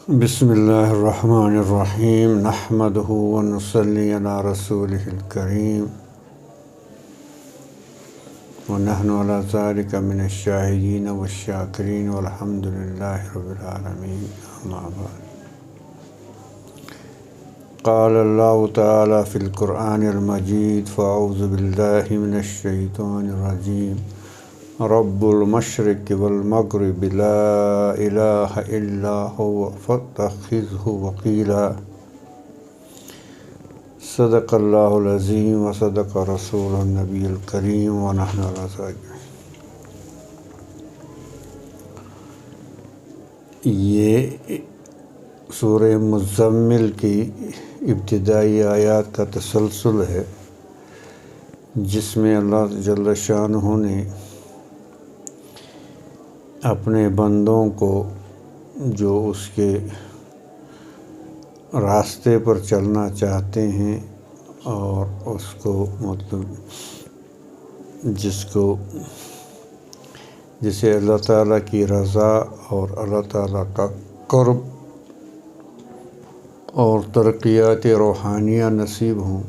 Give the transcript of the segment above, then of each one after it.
بسم اللہ الرحمن الرحیم نحمدہ ونصلی علی رسولہ الکریم ونحن علی ذلک من الشاہدین والشاکرین والحمد للہ رب العالمین اما بعد قال اللہ تعالی فی القرآن المجید فاعوذ باللہ من الشیطان الرجیم رب المشرق والمغرب لا الہ الا هو فاتخذہ وکیلا صدق اللہ العظیم وصدق رسول النبی الکریم ونحن علی ذلک۔ یہ سورہ مزمل کی ابتدائی آیات کا تسلسل ہے، جس میں اللہ جل شانہ نے اپنے بندوں کو جو اس کے راستے پر چلنا چاہتے ہیں اور اس کو جسے اللہ تعالیٰ کی رضا اور اللہ تعالیٰ کا قرب اور ترقیات روحانیہ نصیب ہوں،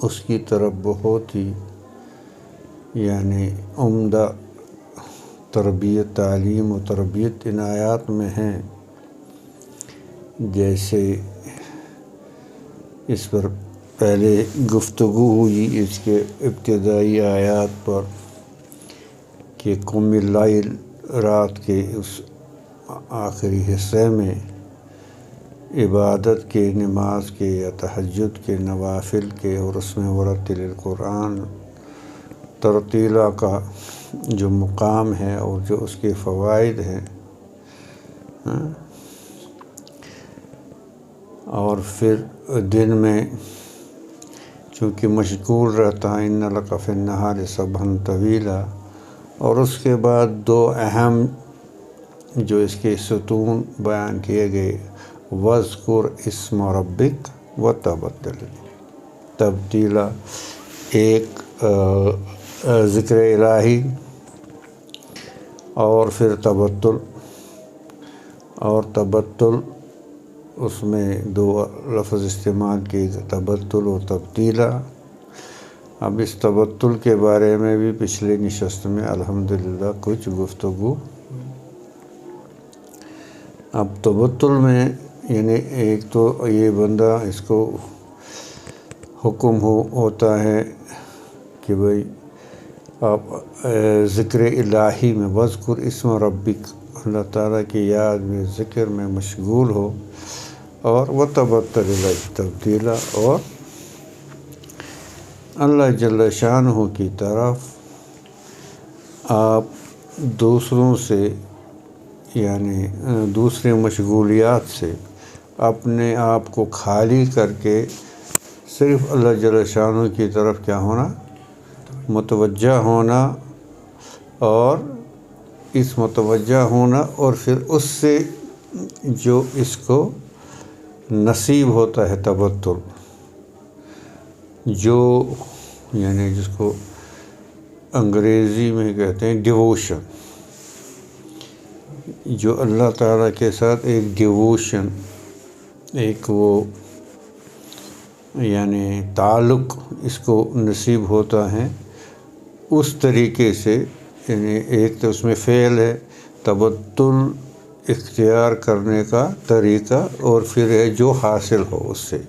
اس کی طرف بہت ہی عمدہ تربیت، تعلیم و تربیت عنایات میں ہیں۔ جیسے اس پر پہلے گفتگو ہوئی اس کے ابتدائی آیات پر کہ قم اللیل، رات کے اس آخری حصے میں عبادت کے، نماز کے یا تہجد کے، نوافل کے، اور اس میں ورتل القرآن ترتیلا کا جو مقام ہے اور جو اس کے فوائد ہیں، اور پھر دن میں چونکہ مشغول رہتا ہے، ان لک فی النہار سبحا طویلا، اور اس کے بعد دو اہم جو اس کے ستون بیان کیے گئے، وَاذْكُرْ اسْمَ رَبِّكَ وَتَبَتَّلْ تبتیلا، ایک ذکر الہی اور پھر تبتل، اور تبتل اس میں دو لفظ استعمال کیے، تبتل و تبتیلا۔ اب اس تبتل کے بارے میں بھی پچھلے نشست میں الحمدللہ کچھ گفتگو۔ اب تبتل میں ایک تو یہ بندہ، اس کو حکم ہوتا ہے کہ بھئی آپ ذکر الہی میں وَاذْكُرْ اسْمَ رَبِّكَ، اللہ تعالیٰ کی یاد میں، ذکر میں مشغول ہو، اور وَتَبَتَّلْ إِلَيْهِ تَبْتِيلًا، اور اللہ جل شانہ کی طرف آپ دوسروں سے دوسرے مشغولیات سے اپنے آپ کو خالی کر کے صرف اللہ جل شانہ کی طرف کیا ہونا، متوجہ ہونا، اور اس متوجہ ہونا اور پھر اس سے جو اس کو نصیب ہوتا ہے تبتل، جو جس کو انگریزی میں کہتے ہیں ڈیووشن، جو اللہ تعالیٰ کے ساتھ ایک ڈیووشن، ایک وہ تعلق اس کو نصیب ہوتا ہے، اس طریقے سے ایک تو اس میں فعل ہے تبتل اختیار کرنے کا طریقہ، اور پھر ہے جو حاصل ہو اس سے،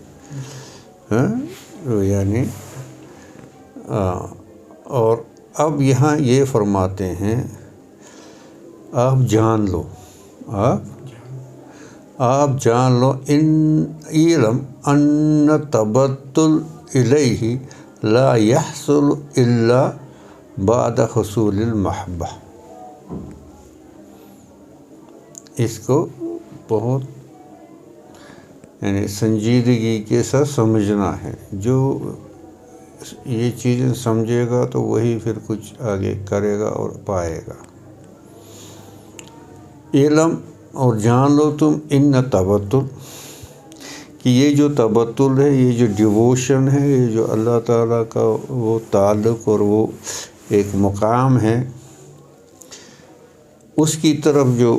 اور اب یہاں یہ فرماتے ہیں آپ جان لو، آپ جان لو اعلم ان تبتل الیہ لا یحصل الا بعد حصول المحبہ۔ اس کو بہت سنجیدگی کے ساتھ سمجھنا ہے، جو یہ چیزیں سمجھے گا تو وہی پھر کچھ آگے کرے گا اور پائے گا۔ علم، اور جان لو تم، ان تبتل، کہ یہ جو تبتل ہے، یہ جو ڈیووشن ہے، یہ جو اللہ تعالیٰ کا وہ تعلق اور وہ ایک مقام ہے، اس کی طرف جو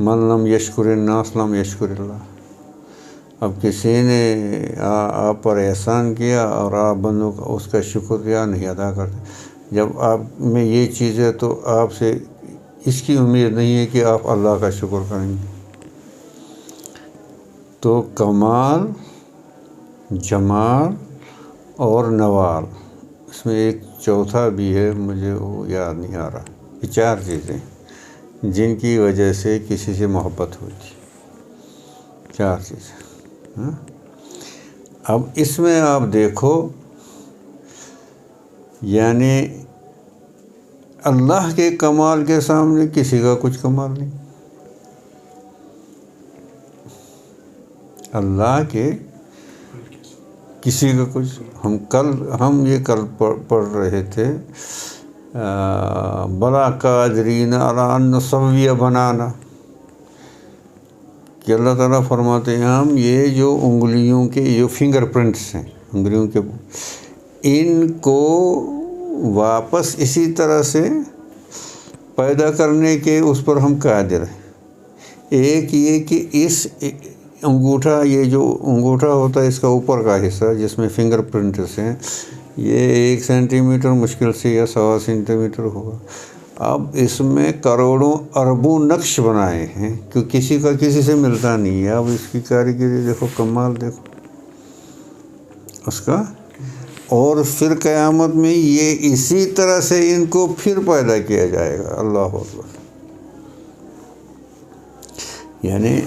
من لم یشکر الناس لم یشکر اللہ. اب کسی نے آپ پر احسان کیا اور آپ بندوں کا اس کا شکریہ نہیں ادا کرتے. جب آپ میں یہ چیز ہے تو آپ سے اس کی امید نہیں ہے کہ آپ اللہ کا شکر کریں گے. تو کمال، جمال اور نوال، اس میں ایک چوتھا بھی ہے، مجھے وہ یاد نہیں آ رہا. یہ 4 چیزیں جن کی وجہ سے کسی سے محبت ہوتی. 4 چیزیں. اب اس میں آپ دیکھو، یعنی اللہ کے کمال کے سامنے کسی کا کچھ کمال نہیں. اللہ کے کسی کا کچھ. ہم یہ کل پڑھ رہے تھے، بلا قادرین علی ان نسوی بنانا، کہ اللہ تعالیٰ فرماتے ہیں ہم یہ جو انگلیوں کے جو فنگر پرنٹس ہیں انگلیوں کے، ان کو واپس اسی طرح سے پیدا کرنے کے اس پر ہم قادر ہیں. ایک یہ کہ اس انگوٹھا، یہ جو انگوٹھا ہوتا ہے اس کا اوپر کا حصہ جس میں فنگر پرنٹس ہیں، یہ 1 سینٹی میٹر مشکل سے یا 1.25 سینٹی میٹر ہوگا. اب اس میں کروڑوں اربوں نقش بنائے ہیں کہ کسی کا کسی سے ملتا نہیں ہے. اب اس کی کاریگری دیکھو، کمال دیکھو اس کا. اور پھر قیامت میں یہ اسی طرح سے ان کو پھر پیدا کیا جائے گا. اللہ اکبر. یعنی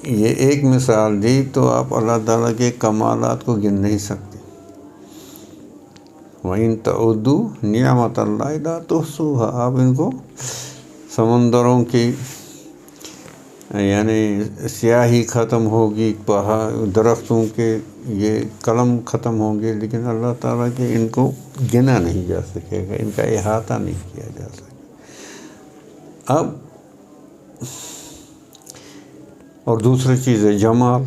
یہ ایک مثال دی تو آپ اللہ تعالیٰ کے کمالات کو گن نہیں سکتے. وَإِن تَعُدُّوا نِعْمَتَ اللَّهِ لَا تُحْصُوهَا. آپ ان کو سمندروں کی یعنی سیاہی ختم ہوگی، درختوں کے یہ قلم ختم ہوں گے، لیکن اللہ تعالیٰ کے ان کو گنا نہیں جا سکے گا، ان کا احاطہ نہیں کیا جا سکے. اب اور دوسری چیز ہے جمال،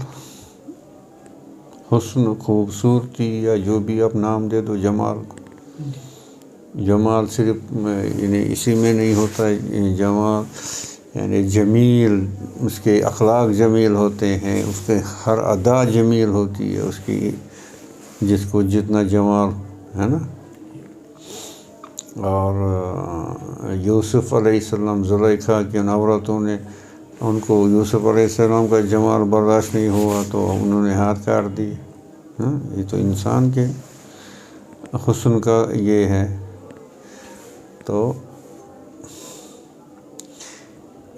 حسن، خوبصورتی، یا جو بھی آپ نام دے دو جمال کو. جمال صرف یعنی اسی میں نہیں ہوتا ہے. جمال یعنی جمیل، اس کے اخلاق جمیل ہوتے ہیں، اس کے ہر ادا جمیل ہوتی ہے اس کی، جس کو جتنا جمال ہے نا. اور یوسف علیہ السلام، زلیخا کی عورتوں نے ان کو یوسف علیہ السلام کا جمال برداشت نہیں ہوا تو انہوں نے ہاتھ کاٹ دیے. یہ تو انسان کے حسن کا یہ ہے. تو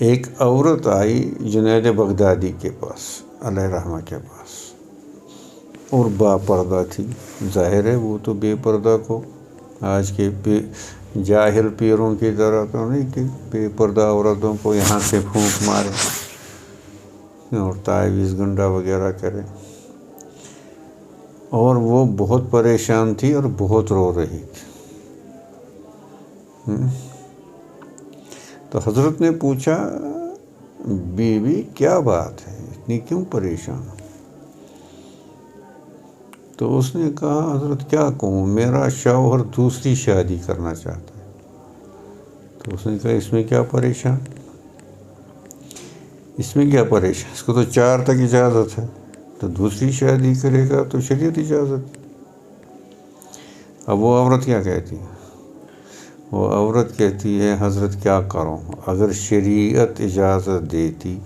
ایک عورت آئی جنید بغدادی کے پاس علیہ رحمہ کے پاس، اور با پردہ تھی. ظاہر ہے وہ تو بے پردہ کو آج کے جاہل پیروں کی طرح تو نہیں کہ بے پردہ عورتوں کو یہاں سے پھونک مارے اور تعویذ گنڈا وغیرہ کرے. اور وہ بہت پریشان تھی اور بہت رو رہی تھی. تو حضرت نے پوچھا، بیوی کیا بات ہے، اتنی کیوں پریشان؟ تو اس نے کہا، حضرت کیا کہوں، میرا شوہر دوسری شادی کرنا چاہتا ہے. تو اس نے کہا اس میں کیا پریشان، اس میں کیا پریشان، اس کو تو 4 تک اجازت ہے، تو دوسری شادی کرے گا تو شریعت اجازت. اب وہ عورت کیا کہتی ہے؟ وہ عورت کہتی ہے، حضرت کیا کروں، اگر شریعت اجازت دیتی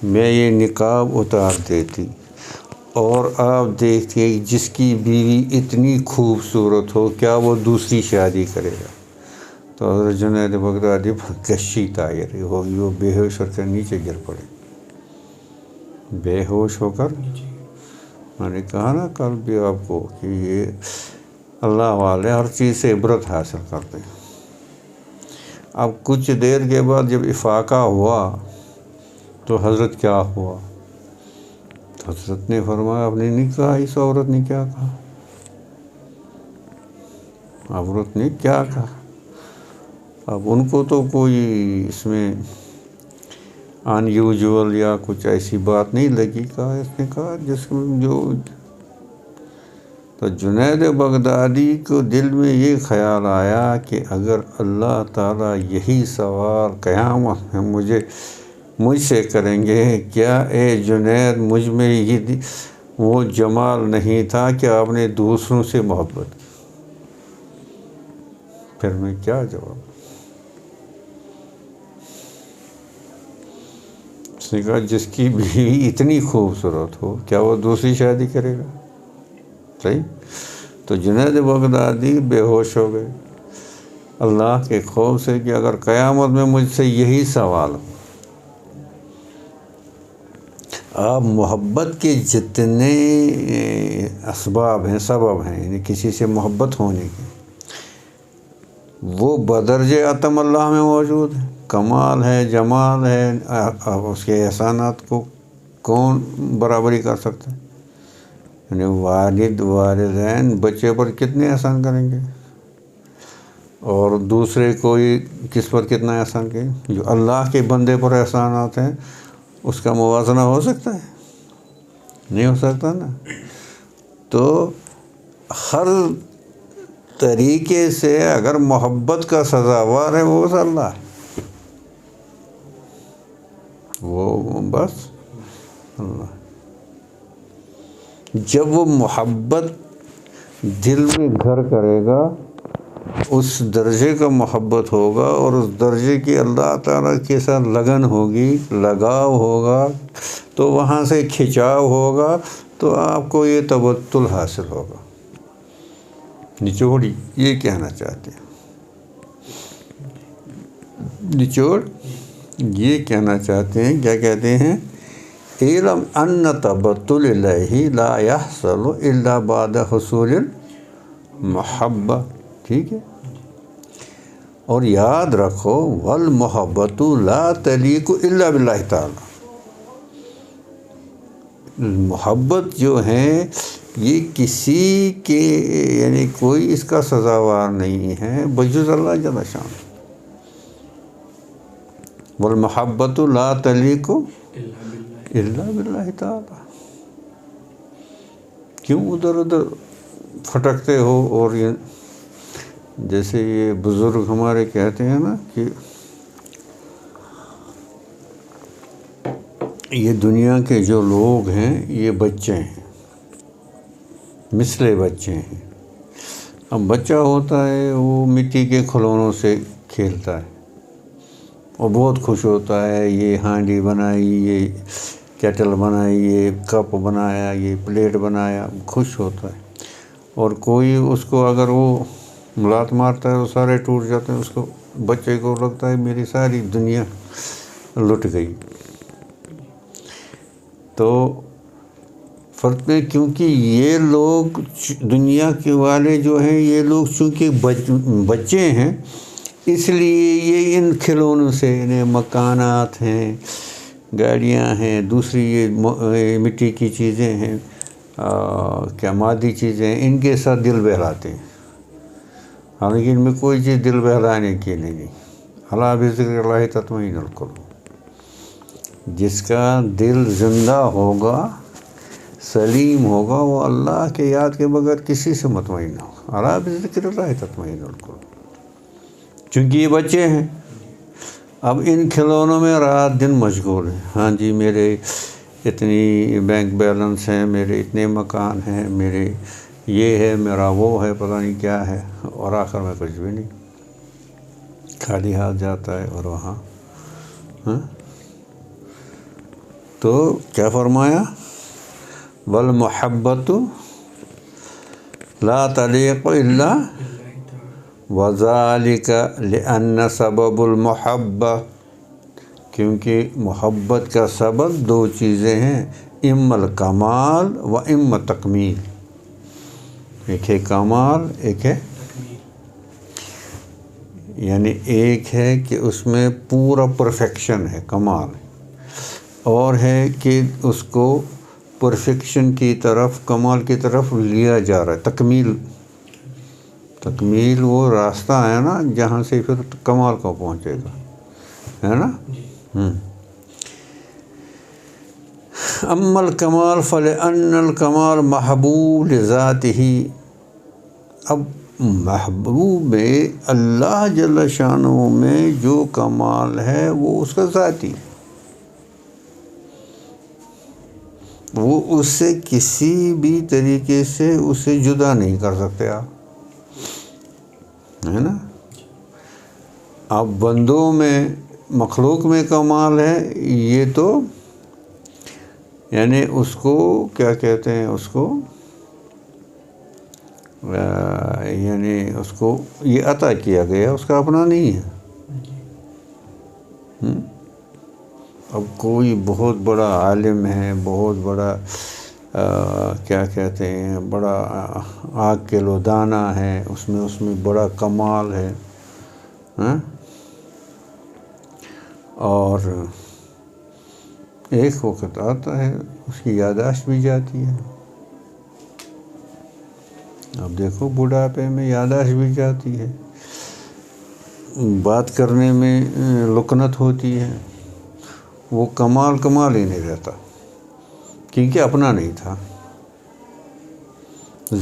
میں یہ نقاب اتار دیتی اور آپ دیکھتے جس کی بیوی اتنی خوبصورت ہو، کیا وہ دوسری شادی کرے گا؟ تو حضرت جنید بغدادی گشی طائر ہوگی، وہ بے ہوش ہو کر نیچے گر پڑے. بے ہوش ہو کر، میں نے کہا نا کل بھی آپ کو کہ یہ اللہ والے ہر چیز سے عبرت حاصل کرتے ہیں. اب کچھ دیر کے بعد جب افاقہ ہوا تو حضرت کیا ہوا؟ تو حضرت نے فرمایا، آپ نے نہیں کہا اس عورت نے کیا کہا، عورت نے کیا کہا. اب ان کو تو کوئی اس میں ان یوزول یا کچھ ایسی بات نہیں لگی. کہا اس نے کہا جس میں جو. تو جنید بغدادی کو دل میں یہ خیال آیا کہ اگر اللہ تعالیٰ یہی سوال قیامت میں مجھے مجھ سے کریں گے؟ کیا اے جنید مجھ میں یہ وہ جمال نہیں تھا کہ آپ نے دوسروں سے محبت کی؟ پھر میں کیا جواب؟ اس نے کہا جس کی بیوی اتنی خوبصورت ہو کیا وہ دوسری شادی کرے گا؟ صحیح. تو جنید بغدادی بے ہوش ہو گئے اللہ کے خوف سے کہ اگر قیامت میں مجھ سے یہی سوال ہو، آپ محبت کے جتنے اسباب ہیں، سبب ہیں، یعنی کسی سے محبت ہونے کے، وہ بدرجہ عتم اللہ میں موجود ہے، کمال ہے، جمال ہے، اس کے احسانات کو کون برابری کر سکتا ہے؟ یعنی والد والدین بچے پر کتنے احسان کریں گے، اور دوسرے کوئی کس پر کتنا احسان کریں؟ جو اللہ کے بندے پر احسانات ہیں اس کا موازنہ ہو سکتا ہے؟ نہیں ہو سکتا نا. تو ہر طریقے سے اگر محبت کا سزاوار ہے وہ بس اللہ ہے، وہ بس اللہ. جب وہ محبت دل میں گھر کرے گا، اس درجے کا محبت ہوگا، اور اس درجے کی اللہ تعالیٰ کے ساتھ لگن ہوگی، لگاؤ ہوگا، تو وہاں سے کھچاؤ ہوگا، تو آپ کو یہ تبتل حاصل ہوگا. نچوڑ یہ کہنا چاہتے ہیں، نچوڑ یہ کہنا چاہتے ہیں، کیا کہتے ہیں؟ اعلم ان تبتل الہی لا يحصل الا بعد حصول المحبہ. ٹھیک ہے، اور یاد رکھو والمحبت لا تلیق الا باللہ تعالی. محبت جو ہے یہ کسی کے یعنی کوئی اس کا سزاوار نہیں ہے بجز اللہ جل شان. والمحبت لا تلیق الا باللہ تعالی. کیوں ادھر ادھر پھٹکتے ہو؟ اور یہ جیسے یہ بزرگ ہمارے کہتے ہیں نا کہ یہ دنیا کے جو لوگ ہیں یہ بچے ہیں، مثل بچے ہیں. اب بچہ ہوتا ہے وہ مٹی کے کھلونوں سے کھیلتا ہے اور بہت خوش ہوتا ہے، یہ ہانڈی بنائی، یہ کیٹل بنائی، یہ کپ بنایا، یہ پلیٹ بنایا، خوش ہوتا ہے. اور کوئی اس کو اگر وہ لات مارتا ہے وہ سارے ٹوٹ جاتے ہیں، اس کو بچے کو لگتا ہے میری ساری دنیا لٹ گئی. تو فرق میں کیونکہ یہ لوگ دنیا کے والے جو ہیں یہ لوگ چونکہ بچے ہیں، اس لیے یہ ان کھلونوں سے انہیں مکانات ہیں، گاڑیاں ہیں، دوسری یہ مٹی کی چیزیں ہیں، کیا مادی چیزیں ہیں، ان کے ساتھ دل بہلاتے ہیں. حالانکہ ان میں کوئی چیز دل بہلانے کی نہیں. الا بذکر اللہ تطمئن القلوب. جس کا دل زندہ ہوگا، سلیم ہوگا، وہ اللہ کے یاد کے بغیر کسی سے مطمئن نہ ہوگا. الا بذکر اللہ تطمئن القلوب. چونکہ یہ بچے ہیں، اب ان کھلونوں میں رات دن مشغول ہیں. ہاں جی میرے اتنی بینک بیلنس ہیں، میرے اتنے مکان ہیں، میرے یہ ہے، میرا وہ ہے، پتہ نہیں کیا ہے، اور آخر میں کچھ بھی نہیں. خالی ہاتھ جاتا ہے. اور وہاں تو کیا فرمایا؟ والمحبت لا تلیق الا وذالک لأن سبب المحبہ. کیونکہ محبت کا سبب دو چیزیں ہیں، اما الکمال و اما تکمیل. ایک ہے کمال، ایک ہے یعنی ایک ہے کہ اس میں پورا پرفیکشن ہے، کمال ہے، اور ہے کہ اس کو پرفیکشن کی طرف، کمال کی طرف لیا جا رہا ہے. تکمیل، تکمیل وہ راستہ ہے نا جہاں سے پھر کمال کو پہنچے گا، ہے نا. اما الکمال فلأن الکمال محبوب لذاتہ. اب محبوب اللہ جل شانہ میں جو کمال ہے وہ اس کا ذاتی. وہ اس سے کسی بھی طریقے سے اسے جدا نہیں کر سکتے آپ، ہے نا. اب بندوں میں، مخلوق میں کمال ہے یہ تو یعنی اس کو کیا کہتے ہیں، اس کو یعنی اس کو یہ عطا کیا گیا، اس کا اپنا نہیں ہے. اب کوئی بہت بڑا عالم ہے، بہت بڑا کیا کہتے ہیں، بڑا آگ کے لو دانا ہے، اس میں بڑا کمال ہے، اور ایک وقت آتا ہے اس کی یادداشت بھی جاتی ہے. اب دیکھو بڑھاپے میں یادداشت بھی جاتی ہے، بات کرنے میں لکنت ہوتی ہے، وہ کمال ہی نہیں رہتا کیونکہ اپنا نہیں تھا.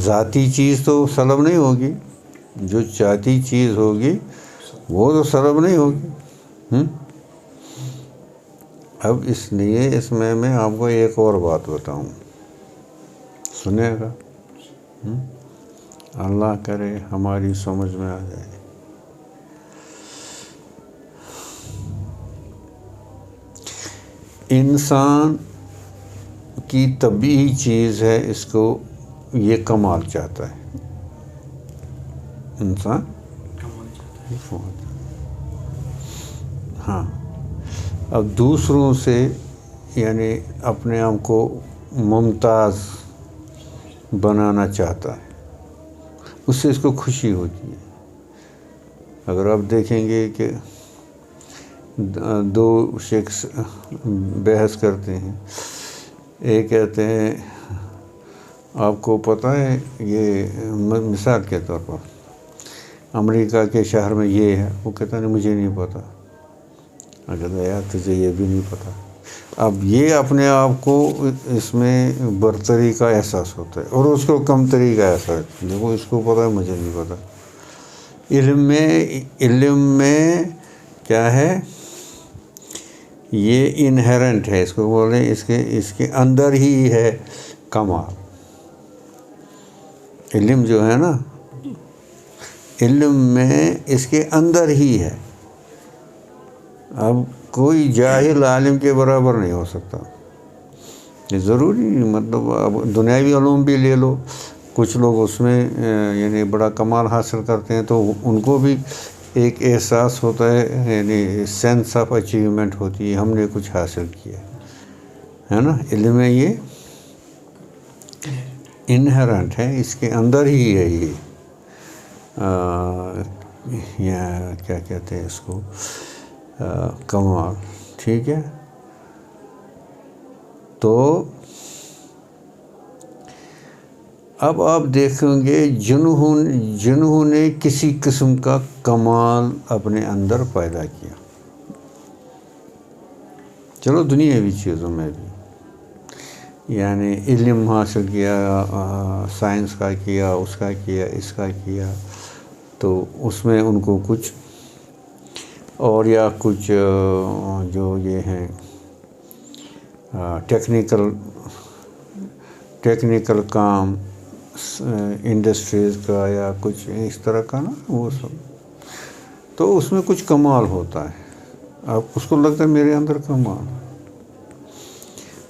ذاتی چیز تو سلب نہیں ہوگی، جو چاہتی چیز ہوگی وہ تو سلب نہیں ہوگی. اب اس لیے اس میں آپ کو ایک اور بات بتاؤں، سنیں گا؟ اللہ کرے ہماری سمجھ میں آ جائے. انسان کی طبیعی چیز ہے، اس کو یہ کمال چاہتا ہے، انسان ہاں. اب دوسروں سے یعنی اپنے آپ کو ممتاز بنانا چاہتا ہے، اس سے اس کو خوشی ہوتی ہے. اگر آپ دیکھیں گے کہ دو شخص بحث کرتے ہیں، ایک کہتے ہیں آپ کو پتہ ہے، یہ مثال کے طور پر امریکہ کے شہر میں یہ ہے، وہ کہتا نہیں مجھے نہیں پتہ. اگر یار تجھے یہ بھی نہیں پتہ. اب یہ اپنے آپ کو اس میں برتری کا احساس ہوتا ہے اور اس کو کمتری کا احساس. دیکھو اس کو پتہ ہے مجھے نہیں پتہ. علم میں کیا ہے، یہ انہیرنٹ ہے، اس کو بولیں اس کے اندر ہی ہے کمال. علم جو ہے نا، علم میں اس کے اندر ہی ہے. اب کوئی جاہل عالم کے برابر نہیں ہو سکتا. یہ ضروری مطلب اب دنیاوی علوم بھی لے لو، کچھ لوگ اس میں یعنی بڑا کمال حاصل کرتے ہیں تو ان کو بھی ایک احساس ہوتا ہے، یعنی سینس آف اچیومنٹ ہوتی ہے، ہم نے کچھ حاصل کیا ہے نا. علم میں یہ انہیرنٹ ہے، اس کے اندر ہی ہے یہ کیا کہتے ہیں اس کو، کمال. ٹھیک ہے. تو اب آپ دیکھیں گے جنہوں نے کسی قسم کا کمال اپنے اندر پیدا کیا، چلو دنیاوی چیزوں میں بھی، یعنی علم حاصل کیا، سائنس کا کیا، اس کا کیا، اس کا کیا، تو اس میں ان کو کچھ اور یا کچھ جو یہ ہیں ٹیکنیکل کام انڈسٹریز کا یا کچھ اس طرح کا نا، وہ سب تو اس میں کچھ کمال ہوتا ہے. آپ اس کو لگتا ہے میرے اندر کمال.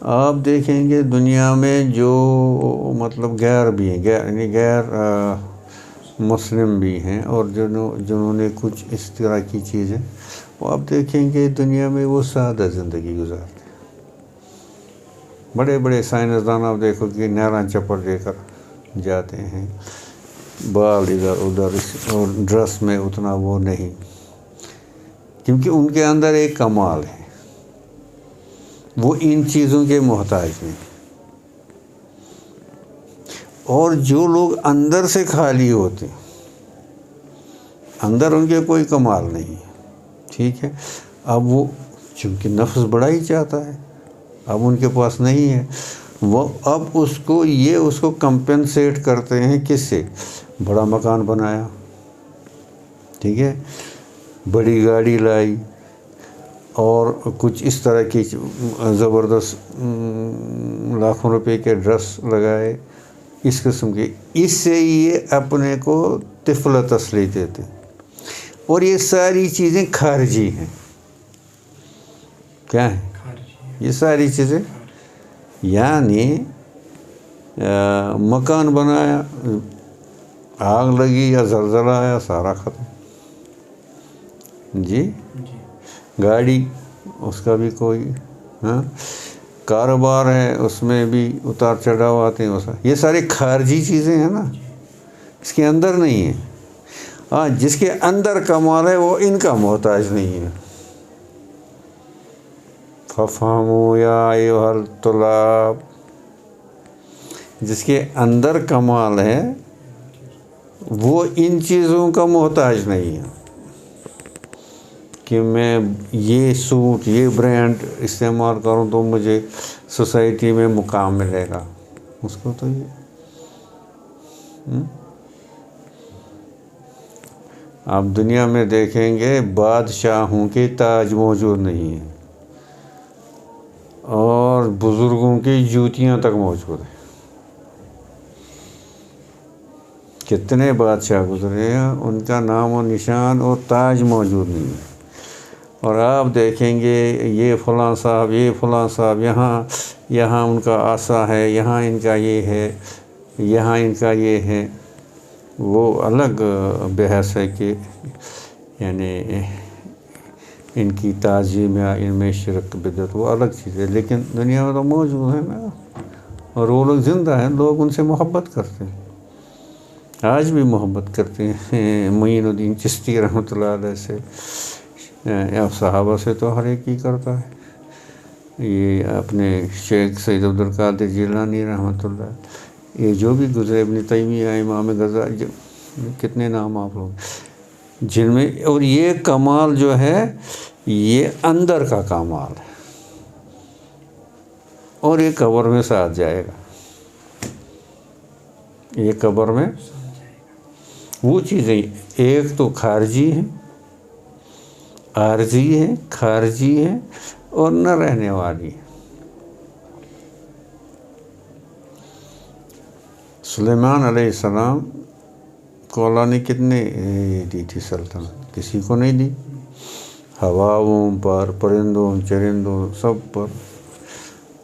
آپ دیکھیں گے دنیا میں جو مطلب غیر بھی ہیں، یعنی غیر مسلم بھی ہیں، اور جنہوں نے کچھ اس طرح کی چیزیں، وہ آپ دیکھیں گے دنیا میں وہ سادہ زندگی گزارتے ہیں. بڑے بڑے سائنسدان آپ دیکھو کہ نیران چپڑ دے کر جاتے ہیں، بال ادھر ادھر، اور ڈریس میں اتنا وہ نہیں، کیونکہ ان کے اندر ایک کمال ہے، وہ ان چیزوں کے محتاج نہیں. اور جو لوگ اندر سے خالی ہوتے ہیں، اندر ان کے کوئی کمال نہیں ہے. ٹھیک ہے. اب وہ چونکہ نفس بڑا ہی چاہتا ہے، اب ان کے پاس نہیں ہے، وہ اب اس کو کمپنسیٹ کرتے ہیں کس سے؟ بڑا مکان بنایا، ٹھیک ہے، بڑی گاڑی لائی، اور کچھ اس طرح کی زبردست لاکھوں روپے کے ڈریس لگائے، اس قسم کے، اس سے یہ اپنے کو طفل تسلی دیتے. اور یہ ساری چیزیں خارجی ہیں. کیا ہیں یہ ساری چیزیں؟ یعنی مکان بنایا، آگ لگی یا زلزلہ آیا، سارا ختم. جی گاڑی، اس کا بھی کوئی، ہاں کاروبار ہے، اس میں بھی اتار چڑھاؤ آتے ہیں. یہ ساری خارجی چیزیں ہیں نا، اس کے اندر نہیں ہے. ہاں جس کے اندر کمال ہے وہ ان کا محتاج نہیں ہے. فَافْهَمُوا يَا أَيُّهَا الطُّلَابُ، جس کے اندر کمال ہے وہ ان چیزوں کا محتاج نہیں ہے کہ میں یہ سوٹ، یہ برانڈ استعمال کروں تو مجھے سوسائٹی میں مقام ملے گا. اس کو تو یہ آپ دنیا میں دیکھیں گے بادشاہوں کے تاج موجود نہیں ہیں، اور بزرگوں کی جوتیاں تک موجود ہیں. کتنے بادشاہ گزرے ہیں، ان کا نام و نشان اور تاج موجود نہیں ہے. اور آپ دیکھیں گے یہ فلاں صاحب، یہ فلاں صاحب، یہاں ان کا عصا ہے، یہاں ان کا یہ ہے، یہاں ان کا یہ ہے. وہ الگ بحث ہے کہ یعنی ان کی تعظیم یا ان میں شرک بدعت، وہ الگ چیز ہے. لیکن دنیا میں تو موجود ہے نا، اور وہ لوگ زندہ ہیں، لوگ ان سے محبت کرتے ہیں، آج بھی محبت کرتے ہیں. معین الدین چشتی رحمۃ اللہ علیہ سے، اب صحابہ سے تو ہر ایک ہی کرتا ہے. یہ اپنے شیخ سید عبد القادر جیلانی رحمۃ اللہ، یہ جو بھی گزرے، ابن تیمیہ، امام غزالی، کتنے نام آپ لوگ جن میں. اور یہ کمال جو ہے یہ اندر کا کمال ہے، اور یہ قبر میں ساتھ جائے گا. یہ قبر میں وہ چیزیں ایک تو خارجی ہیں، عارضی ہے، خارجی ہے، اور نہ رہنے والی. سلیمان علیہ السلام کو اللہ نے کتنے دی تھی سلطنت؟ کسی کو نہیں دی. ہواؤں پر، پرندوں چرندوں سب پر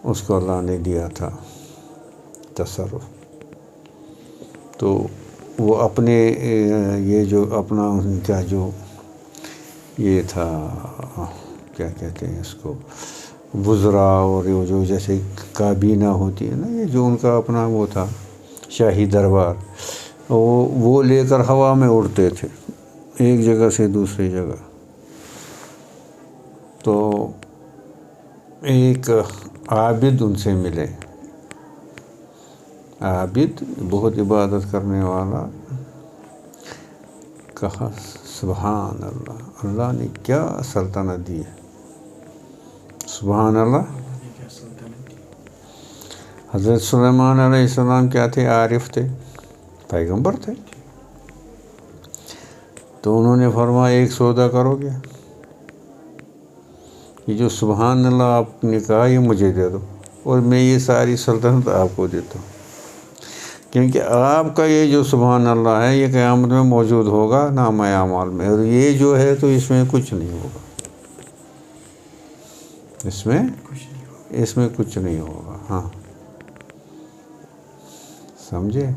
اس کو اللہ نے دیا تھا تصرف. تو وہ اپنے یہ جو اپنا ان کا جو یہ تھا، کیا کہتے ہیں اس کو، وزراء، اور یہ جو جیسے کابینہ ہوتی ہے نا، یہ جو ان کا اپنا وہ تھا شاہی دربار، وہ لے کر ہوا میں اڑتے تھے ایک جگہ سے دوسری جگہ. تو ایک عابد ان سے ملے، عابد بہت عبادت کرنے والا. کہا سبحان اللہ، اللہ نے کیا سلطنت دی ہے، سبحان اللہ. حضرت سلیمان علیہ السلام کیا تھے؟ عارف تھے، پیغمبر تھے. تو انہوں نے فرمایا ایک سودا کرو گے، یہ جو سبحان اللہ آپ نے کہا یہ مجھے دے دو، اور میں یہ ساری سلطنت آپ کو دیتا ہوں. کیونکہ آپ کا یہ جو سبحان اللہ ہے یہ قیامت میں موجود ہوگا نامہ اعمال میں، اور یہ جو ہے تو اس میں کچھ نہیں ہوگا، اس میں کچھ نہیں ہوگا. ہاں سمجھے؟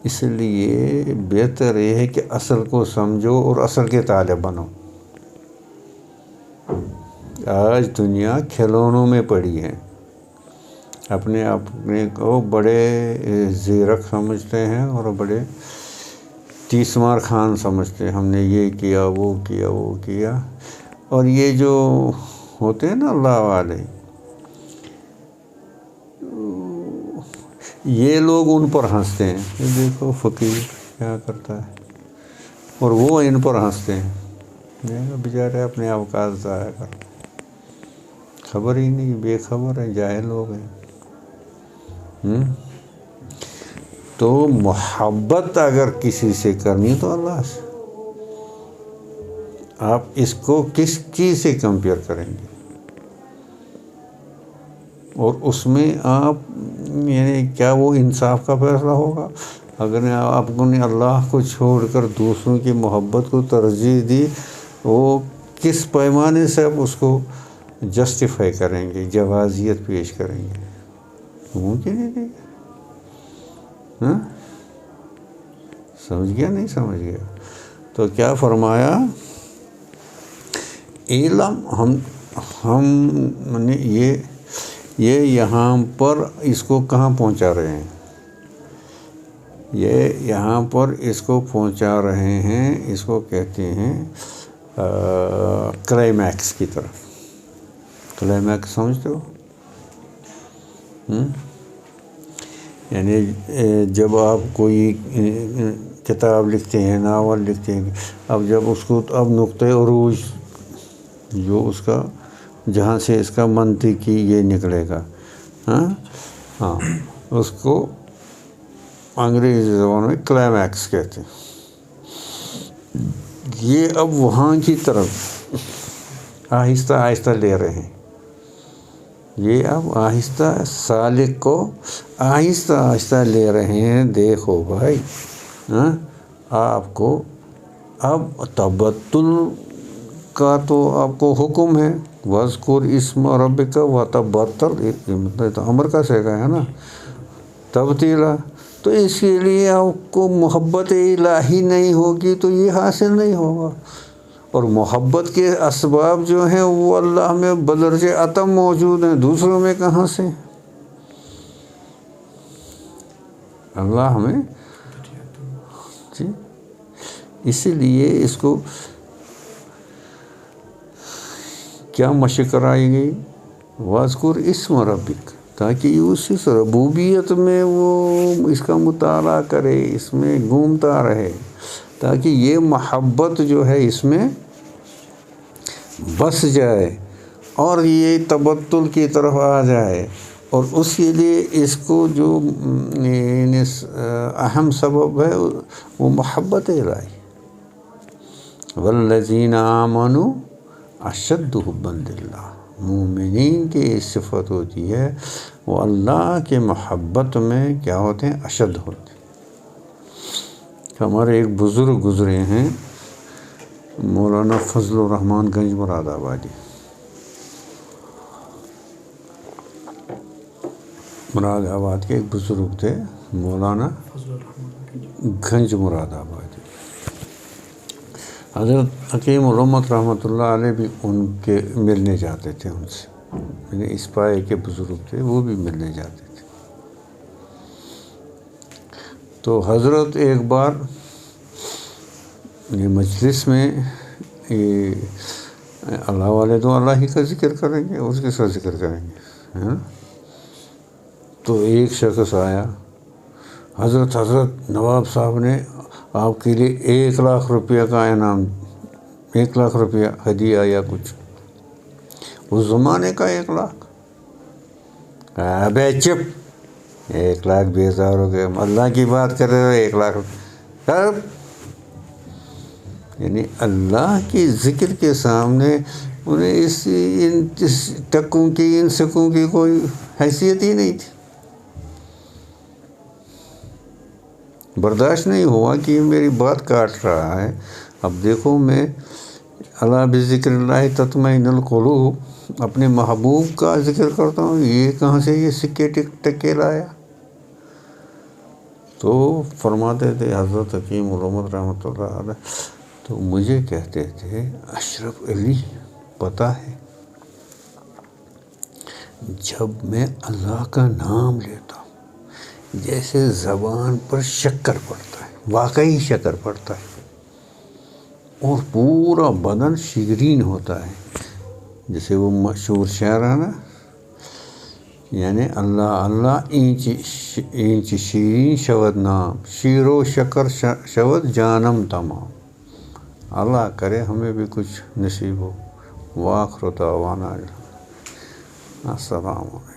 اس لیے بہتر یہ ہے کہ اصل کو سمجھو اور اصل کے طالب بنو. آج دنیا کھلونوں میں پڑی ہے، اپنے کو بڑے زیرک سمجھتے ہیں اور بڑے تیسمار خان سمجھتے ہیں. ہم نے یہ کیا، وہ کیا، وہ کیا. اور یہ جو ہوتے ہیں نا اللہ والے، یہ لوگ ان پر ہنستے ہیں، یہ دیکھو فقیر کیا کرتا ہے، اور وہ ان پر ہنستے ہیں. بیچارے اپنے اوقات ضائع کر، خبر ہی نہیں، بے خبر ہے، جاہل لوگ ہیں. تو محبت اگر کسی سے کرنی تو اللہ سے. آپ اس کو کس چیز سے کمپیئر کریں گے؟ اور اس میں آپ یعنی کیا وہ انصاف کا فیصلہ ہوگا؟ اگر آپ نے اللہ کو چھوڑ کر دوسروں کی محبت کو ترجیح دی، وہ کس پیمانے سے آپ اس کو جسٹیفائی کریں گے، جوازیت پیش کریں گے؟ ممکن ہی نہیں۔ ہاں، سمجھ گیا نہیں سمجھ گیا؟ تو کیا فرمایا، علم ہم نے یہ یہاں پر اس کو کہاں پہنچا رہے ہیں، یہ یہاں پر اس کو پہنچا رہے ہیں، اس کو کہتے ہیں کلائمیکس کی طرف۔ کلائمیکس سمجھتے ہو؟ یعنی جب آپ کوئی کتاب لکھتے ہیں، ناول لکھتے ہیں، اب جب اس کو اب نقطۂ عروج جو اس کا جہاں سے اس کا منطقی یہ نکلے گا، ہاں اس کو انگریزی زبان میں کلائمیکس کہتے ہیں۔ یہ اب وہاں کی طرف آہستہ آہستہ لے رہے ہیں، یہ اب آہستہ سالک کو آہستہ آہستہ لے رہے ہیں۔ دیکھو بھائی، آپ کو اب تبتل کا تو آپ کو حکم ہے، وَاذْكُرْ اسْمَ رَبِّكَ وَتَبَتَّلْ، تو امر کا صیغہ ہے نا، تبتیلا۔ تو اس کے لیے آپ کو محبت الہی نہیں ہوگی تو یہ حاصل نہیں ہوگا، اور محبت کے اسباب جو ہیں وہ اللہ میں بدرجہ اتم موجود ہیں، دوسروں میں کہاں سے؟ اللہ میں جی، اسی لیے اس کو کیا مشق کرائی گئی، وَاذْكُرْ اسْمَ رَبِّكَ، تاکہ اس ربوبیت میں وہ اس کا مطالعہ کرے، اس میں گھومتا رہے، تاکہ یہ محبت جو ہے اس میں بس جائے اور یہ تبتل کی طرف آ جائے۔ اور اس کے لیے اس کو جو اہم سبب ہے وہ محبت الہی، والذین آمنوا اشد حبا للہ، مومنین کی صفت ہوتی ہے وہ اللہ کے محبت میں کیا ہوتے ہیں، اشد ہوتے ہیں۔ ہمارے ایک بزرگ گزرے ہیں، مولانا فضل الرحمان گنج مراد آبادی، مراد آباد کے ایک بزرگ تھے، مولانا گنج مراد آبادی۔ حضرت حکیم الامت رحمۃ اللہ علیہ بھی ان کے ملنے جاتے تھے، ان سے، یعنی اس پائے کے بزرگ تھے، وہ بھی ملنے جاتے تھے۔ تو حضرت ایک بار یہ مجلس میں یہ اللہ والے تو اللہ ہی کا ذکر کریں گے، اس کے ساتھ ذکر کریں گے، تو ایک شخص آیا، حضرت نواب صاحب نے آپ کے لیے 1,00,000 روپیہ کا انعام، 1,00,000 روپیہ ہدیہ یا کچھ، اس زمانے کا 1,00,000، ابے چپ، 1,00,000 بیزار ہو گئے، اللہ کی بات کر رہے ہو، 1,00,000 روپیہ، یعنی اللہ کے ذکر کے سامنے انہیں ان ٹکوں کی، ان سکوں کی کوئی حیثیت ہی نہیں تھی، برداشت نہیں ہوا کہ میری بات کاٹ رہا ہے۔ اب دیکھو میں اللہ بذکر اللہ تطمئن القلوب، اپنے محبوب کا ذکر کرتا ہوں، یہ کہاں سے یہ سکے ٹکے لایا؟ تو فرماتے تھے حضرت حکیم الامت رحمۃ اللہ علیہ، تو مجھے کہتے تھے اشرف علی، پتہ ہے جب میں اللہ کا نام لیتا ہوں جیسے زبان پر شکر پڑتا ہے، واقعی شکر پڑتا ہے، اور پورا بدن شیرین ہوتا ہے، جیسے وہ مشہور شعر ہے نا، یعنی اللہ اللہ اینچ شیرین شود نام، شیر و شکر شود جانم تمام۔ اللہ کرے ہمیں بھی کچھ نصیب ہو۔ وآخر دعوانا السلام علیکم۔